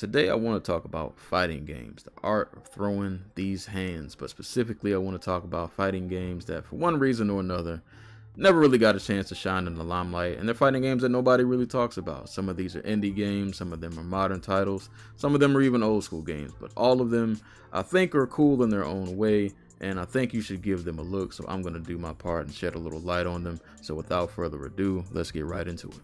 Today I want to talk about fighting games, the art of throwing these hands, but specifically I want to talk about fighting games that for one reason or another never really got a chance to shine in the limelight, and they're fighting games that nobody really talks about. Some of these are indie games, some of them are modern titles, some of them are even old school games, but all of them I think are cool in their own way, and I think you should give them a look, so I'm going to do my part and shed a little light on them. So without further ado, let's get right into it.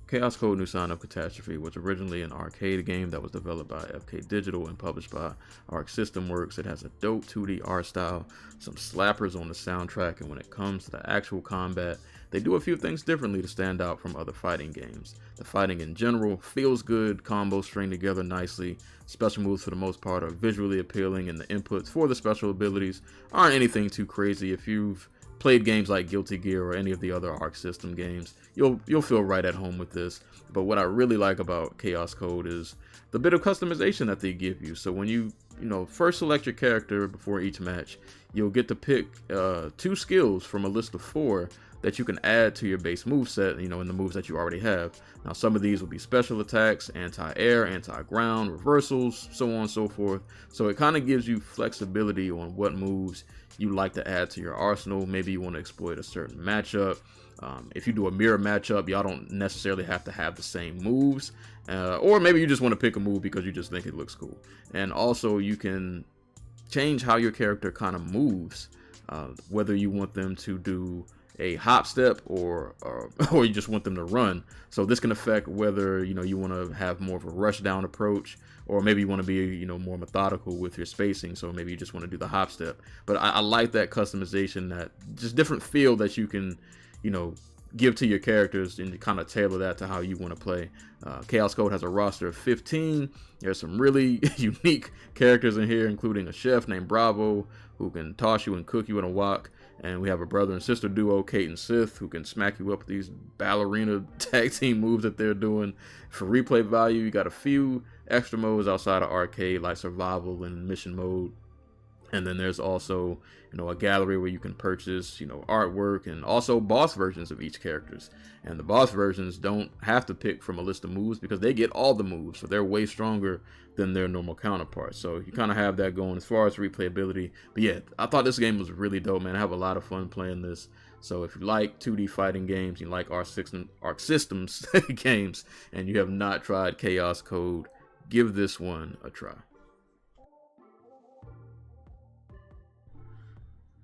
Chaos Code New Sign of Catastrophe was originally an arcade game that was developed by FK Digital and published by Arc System Works. It has a dope 2D art style, some slappers on the soundtrack, and when it comes to the actual combat, they do a few things differently to stand out from other fighting games. The fighting in general feels good, combos string together nicely, special moves for the most part are visually appealing, and the inputs for the special abilities aren't anything too crazy. If you've played games like Guilty Gear or any of the other Arc System games, you'll feel right at home with this. But what I really like about Chaos Code is the bit of customization that they give you. So when you first select your character before each match, you'll get to pick 2 skills from a list of 4 that you can add to your base moveset, in the moves that you already have. Now, some of these will be special attacks, anti-air, anti-ground, reversals, so on and so forth. So it kind of gives you flexibility on what moves you like to add to your arsenal. Maybe you want to exploit a certain matchup. If you do a mirror matchup, y'all don't necessarily have to have the same moves. Or maybe you just want to pick a move because you just think it looks cool. And also you can change how your character kind of moves, whether you want them to do a hop step or you just want them to run. So this can affect whether you want to have more of a rush down approach, or maybe you want to be more methodical with your spacing. So maybe you just want to do the hop step. But I like that customization, that just different feel that you can give to your characters and kind of tailor that to how you want to play. Chaos Code has a roster of 15. There's some really unique characters in here, including a chef named Bravo who can toss you and cook you in a wok. And we have a brother and sister duo, Kate and Sith, who can smack you up with these ballerina tag team moves that they're doing. For replay value, you got a few extra modes outside of arcade, like survival and mission mode. And then there's also, a gallery where you can purchase, artwork, and also boss versions of each characters. And the boss versions don't have to pick from a list of moves because they get all the moves, so they're way stronger than their normal counterparts. So you kind of have that going as far as replayability. But yeah, I thought this game was really dope, man. I have a lot of fun playing this. So if you like 2D fighting games, you like Arc Systems games, and you have not tried Chaos Code, give this one a try.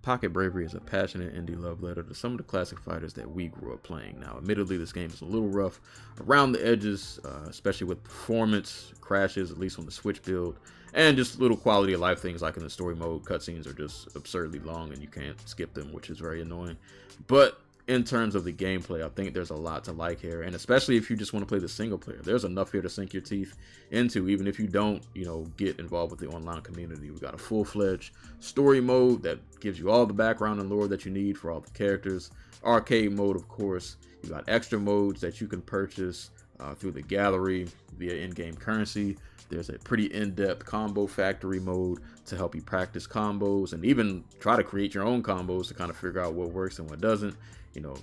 Pocket Bravery is a passionate indie love letter to some of the classic fighters that we grew up playing. Now, admittedly, this game is a little rough around the edges, especially with performance crashes, at least on the Switch build, and just little quality of life things like in the story mode. Cutscenes are just absurdly long and you can't skip them, which is very annoying. But in terms of the gameplay, I think there's a lot to like here, and especially if you just want to play the single player, there's enough here to sink your teeth into, even if you don't, get involved with the online community. We've got a full-fledged story mode that gives you all the background and lore that you need for all the characters. Arcade mode, of course. You got extra modes that you can purchase through the gallery via in-game currency. There's a pretty in-depth combo factory mode to help you practice combos and even try to create your own combos to kind of figure out what works and what doesn't.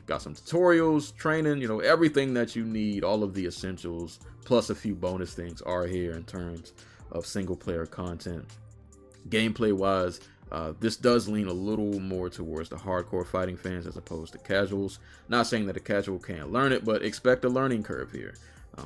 Got some tutorials, training, everything that you need, all of the essentials, plus a few bonus things are here in terms of single player content. Gameplay wise, this does lean a little more towards the hardcore fighting fans as opposed to casuals. Not saying that a casual can't learn it, but expect a learning curve here.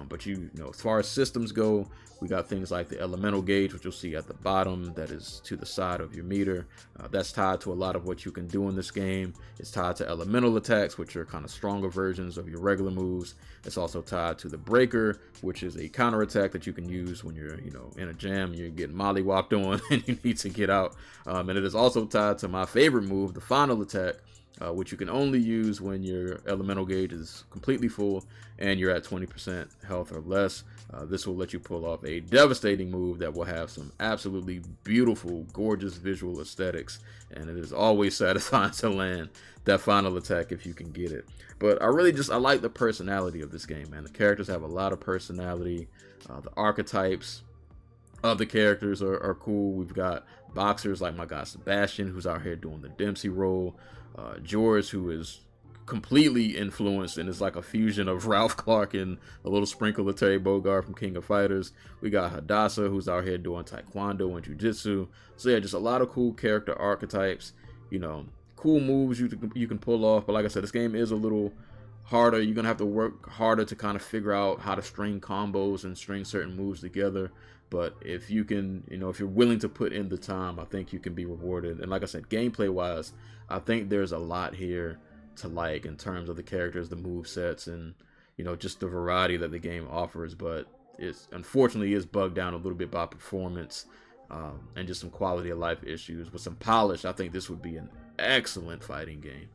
But as far as systems go, we got things like the elemental gauge, which you'll see at the bottom, that is to the side of your meter. That's tied to a lot of what you can do in this game. It's tied to elemental attacks, which are kind of stronger versions of your regular moves. It's also tied to the breaker, which is a counter attack that you can use when you're, in a jam, you're getting mollywopped on and you need to get out. And it is also tied to my favorite move, the final attack, which you can only use when your elemental gauge is completely full and you're at 20% health or less. This will let you pull off a devastating move that will have some absolutely beautiful, gorgeous visual aesthetics, and it is always satisfying to land that final attack if you can get it. But I like the personality of this game, man. The characters have a lot of personality. The archetypes of the characters are cool. We've got boxers like my guy Sebastian, who's out here doing the Dempsey role. George, who is completely influenced, and it's like a fusion of Ralph Clark and a little sprinkle of Terry Bogard from King of Fighters. We got Hadassah, who's out here doing taekwondo and jiu-jitsu. So yeah, just a lot of cool character archetypes, you know, cool moves you can pull off. But like I said, this game is a little harder. You're gonna have to work harder to kind of figure out how to string combos and string certain moves together. But if you can, you know, if you're willing to put in the time, I think you can be rewarded. And like I said, gameplay wise, I think there's a lot here to like in terms of the characters, the move sets, and, you know, just the variety that the game offers. But it's unfortunately is bugged down a little bit by performance, and just some quality of life issues. With some polish, I think this would be an excellent fighting game.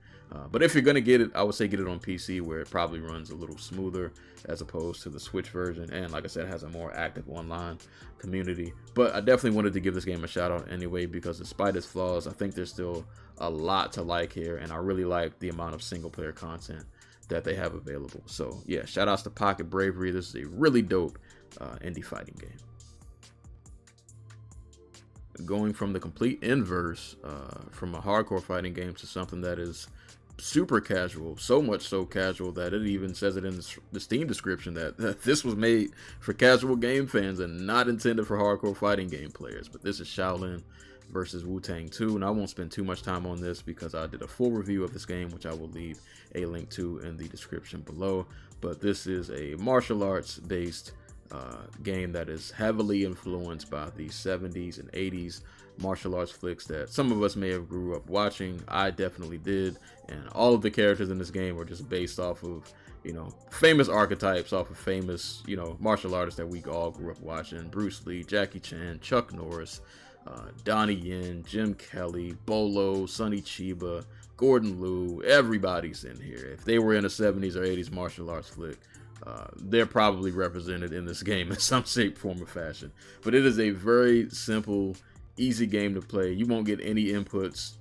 But if you're gonna get it, I would say get it on PC, where it probably runs a little smoother as opposed to the Switch version, and like I said, it has a more active online community. But I definitely wanted to give this game a shout out anyway, because despite its flaws, I think there's still a lot to like here, and I really like the amount of single player content that they have available. So yeah, shout outs to Pocket Bravery. This is a really dope indie fighting game. Going from the complete inverse, from a hardcore fighting game to something that is super casual, so much so casual that it even says it in the Steam description that this was made for casual game fans and not intended for hardcore fighting game players. But this is Shaolin Vs Wutang 2, and I won't spend too much time on this because I did a full review of this game, which I will leave a link to in the description below. But this is a martial arts based game that is heavily influenced by the 70s and 80s martial arts flicks that some of us may have grew up watching. I definitely did, and all of the characters in this game were just based off of, you know, famous archetypes, off of famous, you know, martial artists that we all grew up watching. Bruce Lee, Jackie Chan, Chuck Norris, Donnie Yen, Jim Kelly, Bolo, Sonny Chiba, Gordon Liu. Everybody's in here. If they were in a 70s or 80s martial arts flick, they're probably represented in this game in some shape, form, or fashion. But it is a very simple, easy game to play. You won't get any inputs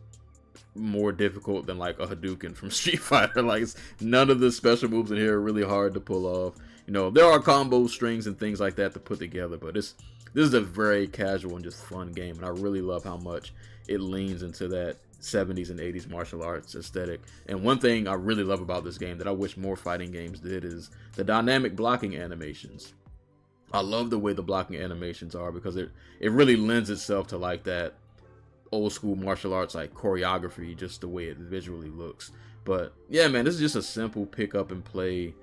more difficult than like a Hadouken from Street Fighter. Like, none of the special moves in here are really hard to pull off. You know, there are combo strings and things like that to put together, but this is a very casual and just fun game, and I really love how much it leans into that 70s and 80s martial arts aesthetic. And one thing I really love about this game that I wish more fighting games did is the dynamic blocking animations. I love the way the blocking animations are, because it really lends itself to like that old school martial arts like choreography, just the way it visually looks. But yeah, man, this is just a simple pick up and play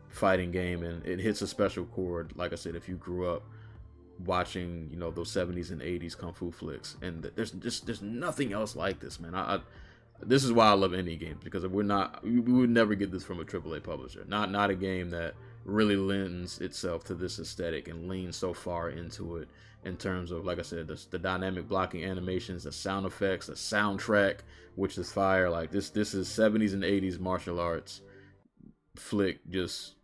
fighting game, and it hits a special chord, like I said, if you grew up watching, you know, those 70s and 80s kung fu flicks. And there's nothing else like this, man. This is why I love indie games, because we would never get this from a AAA publisher. Not a game that really lends itself to this aesthetic and leans so far into it in terms of, like I said, the dynamic blocking animations, the sound effects, the soundtrack, which is fire. Like this is 70s and 80s martial arts flick just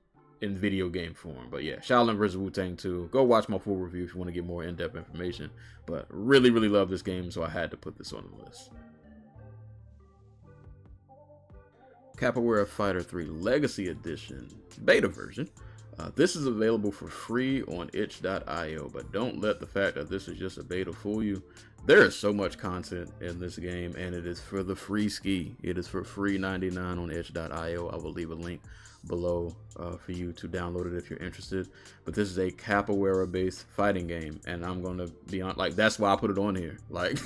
in video game form. But yeah, Shaolin vs Wutang 2. Go watch my full review if you want to get more in-depth information. But really, really love this game, so I had to put this on the list. Capoeira Fighter 3 Legacy Edition beta version. This is available for free on itch.io, but don't let the fact that this is just a beta fool you. There is so much content in this game, and it is for the free ski. It is for free 99 on itch.io. I will leave a link below for you to download it if you're interested. But this is a capoeira based fighting game, and I'm gonna be on, like, that's why I put it on here. Like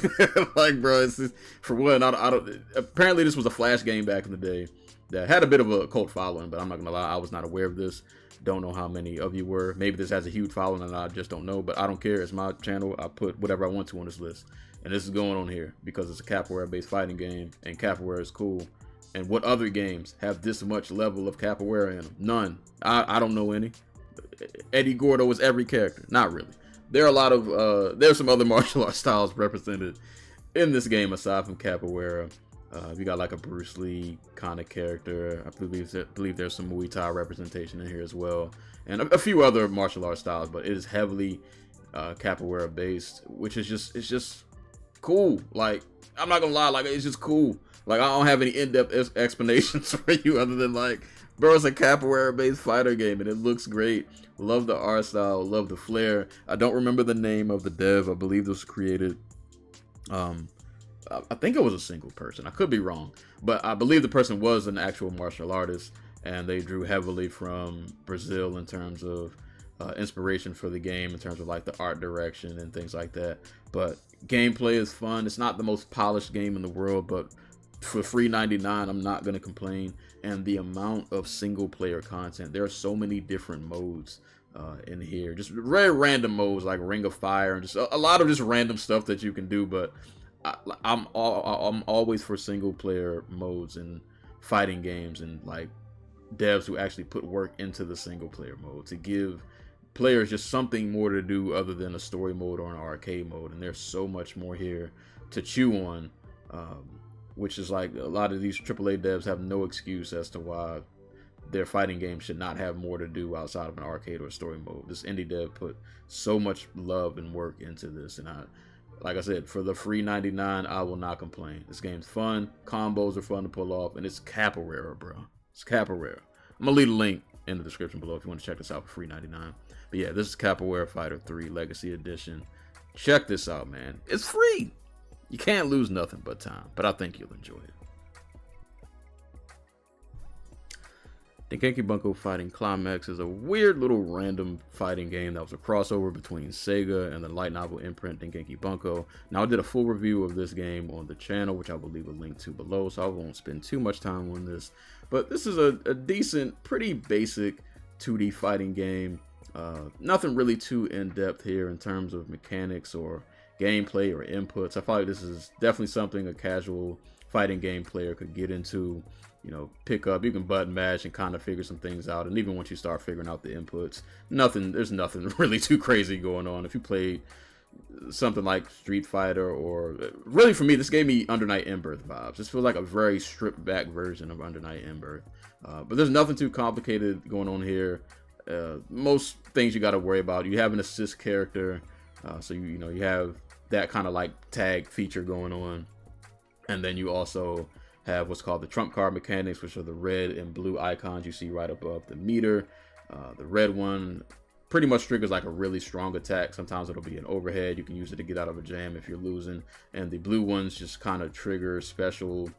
like, bro, it's just, for one, I don't apparently this was a Flash game back in the day that had a bit of a cult following, but I'm not gonna lie, I was not aware of this. Don't know how many of you were. Maybe this has a huge following and I just don't know, but I don't care. It's my channel. I put whatever I want to on this list, and this is going on here because it's a capoeira based fighting game, and capoeira is cool. And what other games have this much level of capoeira in them? None. I don't know any. Eddie Gordo is every character. Not really. There are a lot of there's some other martial arts styles represented in this game aside from capoeira. You got like a Bruce Lee kind of character. I believe there's some Muay Thai representation in here as well, and a few other martial arts styles. But it is heavily capoeira based, which is just cool. Like, I'm not gonna lie, like, it's just cool. Like, I don't have any in-depth explanations for you other than, like, bro, it's a capoeira based fighter game and it looks great. Love the art style, love the flair. I don't remember the name of the dev. I believe this was created. I believe it was created by Bunko. But yeah, I think it was a single person. I could be wrong, but I believe the person was an actual martial artist, and they drew heavily from Brazil in terms of inspiration for the game, in terms of like the art direction and things like that. But gameplay is fun. It's not the most polished game in the world, but for free 99, I'm not gonna complain. And the amount of single player content, there are so many different modes in here, just very random modes like Ring of Fire and just a lot of just random stuff that you can do. But I'm always for single player modes and fighting games, and like devs who actually put work into the single player mode to give players just something more to do other than a story mode or an arcade mode. And there's so much more here to chew on, which is like a lot of these AAA devs have no excuse as to why their fighting game should not have more to do outside of an arcade or story mode. This indie dev put so much love and work into this, and like I said, for the free 99, I will not complain. This game's fun, combos are fun to pull off, and it's Capoeira, bro. It's Capoeira. I'm gonna leave a link in the description below if you want to check this out for free 99. But yeah, this is Capoeira Fighter 3 Legacy Edition. Check this out, man. It's free. You can't lose nothing but time, but I think you'll enjoy it. Dengeki Bunko Fighting Climax is a weird little random fighting game that was a crossover between Sega and the light novel imprint Dengeki Bunko. Now, I did a full review of this game on the channel, which I will leave a link to below, so I won't spend too much time on this. But this is a decent, pretty basic 2D fighting game. Nothing really too in-depth here in terms of mechanics or gameplay or inputs. I feel like this is definitely something a casual fighting game player could get into, you know, pick up. You can button mash and kind of figure some things out, and even once you start figuring out the inputs, there's nothing really too crazy going on. If you played something like Street Fighter, or really for me, this gave me Under Night In-Birth vibes. This feels like a very stripped back version of Under Night In-Birth, but there's nothing too complicated going on here. Most things you got to worry about, you have an assist character, so you know you have that kind of like tag feature going on, and then you also have what's called the trump card mechanics, which are the red and blue icons you see right above the meter. The red one pretty much triggers like a really strong attack. Sometimes it'll be an overhead. You can use it to get out of a jam if you're losing. And the blue ones just kind of trigger special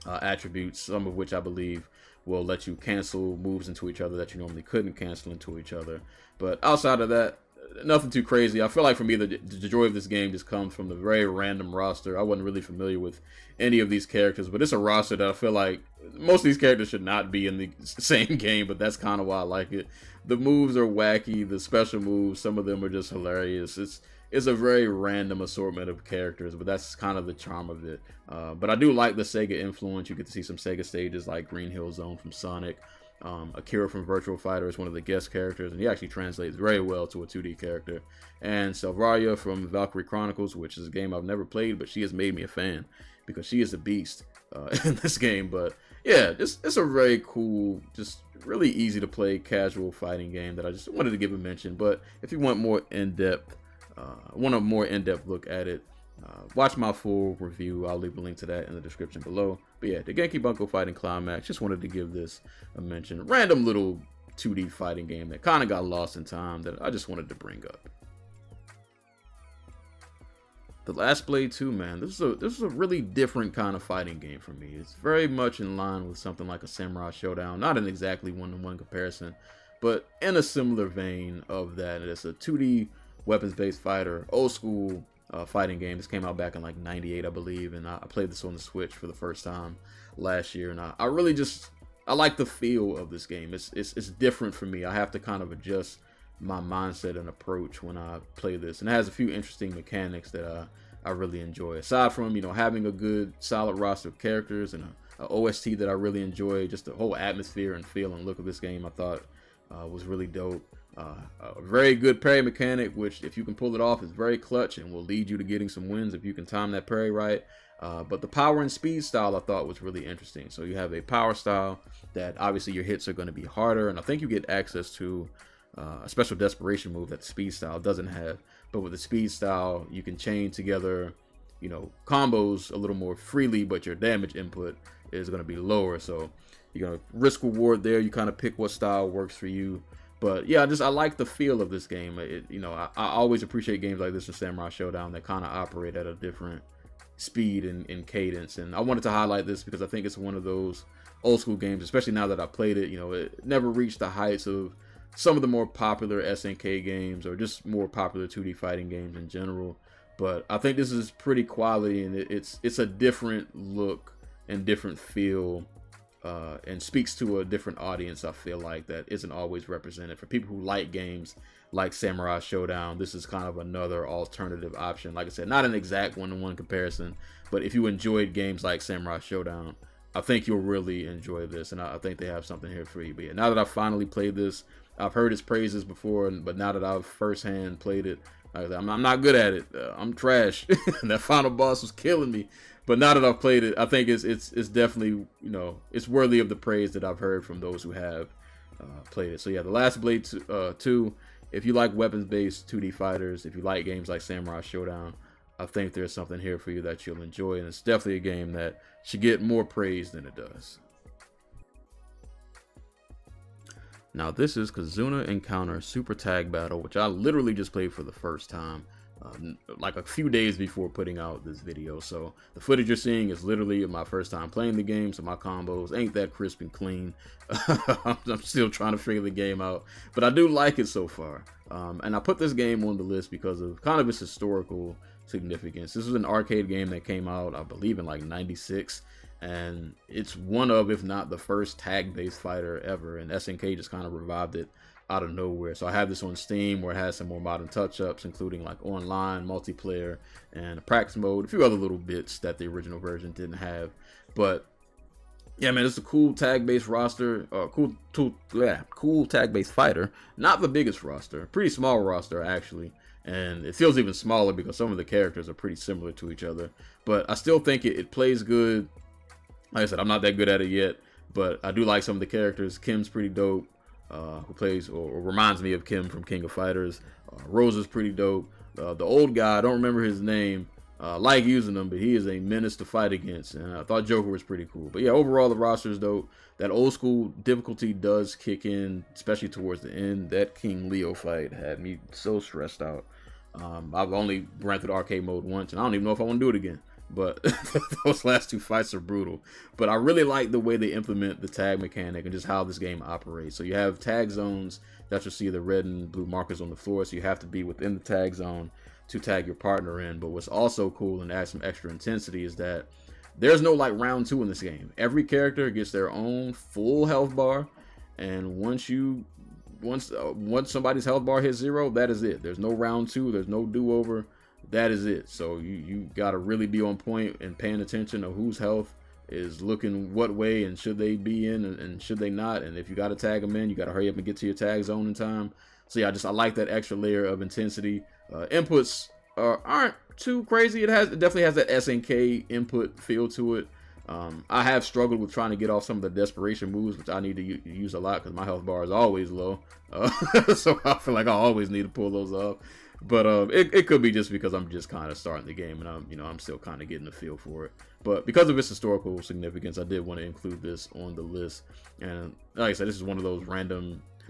attributes, some of which I believe will let you cancel moves into each other that you normally couldn't cancel into each other. But outside of that, nothing too crazy. I feel like for me, the joy of this game just comes from the very random roster. I wasn't really familiar with any of these characters, but it's a roster that I feel like most of these characters should not be in the same game, but that's kind of why I like it. The moves are wacky, the special moves, some of them are just hilarious. It's a very random assortment of characters, but that's kind of the charm of it. But I do like the Sega influence. You get to see some Sega stages like Green Hill Zone from Sonic. Akira from Virtual Fighter is one of the guest characters, and he actually translates very well to a 2D character. And Selvaria from Valkyrie Chronicles, which is a game I've never played, but she has made me a fan because she is a beast in this game. But yeah, it's a very cool, just really easy to play casual fighting game that I just wanted to give a mention. But if you want more in-depth, look at it, watch my full review. I'll leave a link to that in the description below. But yeah, Dengeki Bunko Fighting Climax, just wanted to give this a mention. Random little 2D fighting game that kind of got lost in time that I just wanted to bring up. The Last Blade 2, man, this is a really different kind of fighting game for me. It's very much in line with something like a Samurai Showdown, not an exactly one-to-one comparison, but in a similar vein of that. It's a 2D weapons-based fighter, old school fighting game. This came out back in like '98, I believe, and I played this on the Switch for the first time last year, and I really just, I like the feel of this game. It's different for me. I have to kind of adjust my mindset and approach when I play this, and it has a few interesting mechanics that I really enjoy. Aside from, you know, having a good solid roster of characters and a OST that I really enjoy, just the whole atmosphere and feel and look of this game I thought was really dope. A very good parry mechanic, which if you can pull it off is very clutch and will lead you to getting some wins if you can time that parry right. But the power and speed style I thought was really interesting. So you have a power style that obviously your hits are going to be harder, and I think you get access to a special desperation move that the speed style doesn't have. But with the speed style, you can chain together, you know, combos a little more freely, but your damage input is going to be lower. So you're going to risk reward there. You kind of pick what style works for you. But yeah, I like the feel of this game. I always appreciate games like this in Samurai Showdown that kind of operate at a different speed and cadence. And I wanted to highlight this because I think it's one of those old school games, especially now that I played it. You know, it never reached the heights of some of the more popular SNK games or just more popular 2D fighting games in general. But I think this is pretty quality, and it's a different look and different feel, and speaks to a different audience, I feel like, that isn't always represented. For people who like games like Samurai Showdown, this is kind of another alternative option. Like I said, not an exact one-to-one comparison, but if you enjoyed games like Samurai Showdown, I think you'll really enjoy this, and I think they have something here for you. But yeah, now that I've finally played this, I've heard its praises before, but now that I've firsthand played it, I'm not good at it. I'm trash. That final boss was killing me. But now that I've played it, I think it's definitely, you know, it's worthy of the praise that I've heard from those who have played it. So yeah, The Last Blade 2, if you like weapons-based 2D fighters, if you like games like Samurai Showdown, I think there's something here for you that you'll enjoy, and it's definitely a game that should get more praise than it does. Now this is Kizuna Encounter Super Tag Battle, which I literally just played for the first time, like a few days before putting out this video. So the footage you're seeing is literally my first time playing the game, so my combos ain't that crisp and clean. I'm still trying to figure the game out, but I do like it so far. And I put this game on the list because of kind of its historical significance. This was an arcade game that came out, I believe, in like '96. And it's one of, if not the first tag-based fighter ever, and SNK just kind of revived it out of nowhere. So I have this on Steam, where it has some more modern touch-ups, including like online multiplayer and a practice mode, a few other little bits that the original version didn't have. But yeah, man, it's a cool tag-based roster, cool tag-based fighter. Not the biggest roster, pretty small roster actually, and it feels even smaller because some of the characters are pretty similar to each other. But I still think it plays good. Like I said, I'm not that good at it yet, but I do like some of the characters. Kim's pretty dope, who plays or reminds me of Kim from King of Fighters. Rosa's pretty dope. The old guy, I don't remember his name. I like using him, but he is a menace to fight against, and I thought Joker was pretty cool. But yeah, overall the roster is dope. That old school difficulty does kick in, especially towards the end. That King Leo fight had me so stressed out. I've only ran through the arcade mode once, and I don't even know if I want to do it again. But those last two fights are brutal. But I really like the way they implement the tag mechanic and just how this game operates. So you have tag zones that you'll see the red and blue markers on the floor, so you have to be within the tag zone to tag your partner in. But what's also cool and adds some extra intensity is that there's no like round two in this game. Every character gets their own full health bar, and once somebody's health bar hits 0, that is it. There's no round two, there's no do-over. That is it. So you got to really be on point and paying attention to whose health is looking what way, and should they be in and should they not. And if you got to tag them in, you got to hurry up and get to your tag zone in time. So yeah, I like that extra layer of intensity. Inputs aren't too crazy. It definitely has that SNK input feel to it. I have struggled with trying to get off some of the desperation moves, which I need to use a lot because my health bar is always low. So I feel like I always need to pull those off. But it could be just because I'm just kind of starting the game, and I'm still kind of getting a feel for it. But because of its historical significance, I did want to include this on the list. And like I said, this is one of those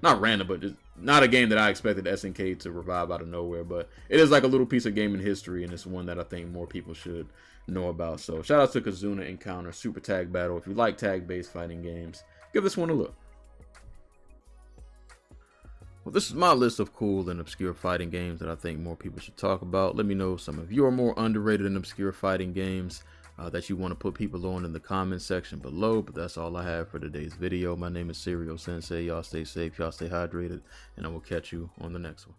not random, but just not a game that I expected SNK to revive out of nowhere. But it is like a little piece of gaming history, and it's one that I think more people should know about. So shout out to Kizuna Encounter Super Tag Battle. If you like tag-based fighting games, give this one a look. Well, this is my list of cool and obscure fighting games that I think more people should talk about. Let me know some of your more underrated and obscure fighting games that you want to put people on in the comment section below. But that's all I have for today's video. My name is Serial Sensei. Y'all stay safe, y'all stay hydrated, and I will catch you on the next one.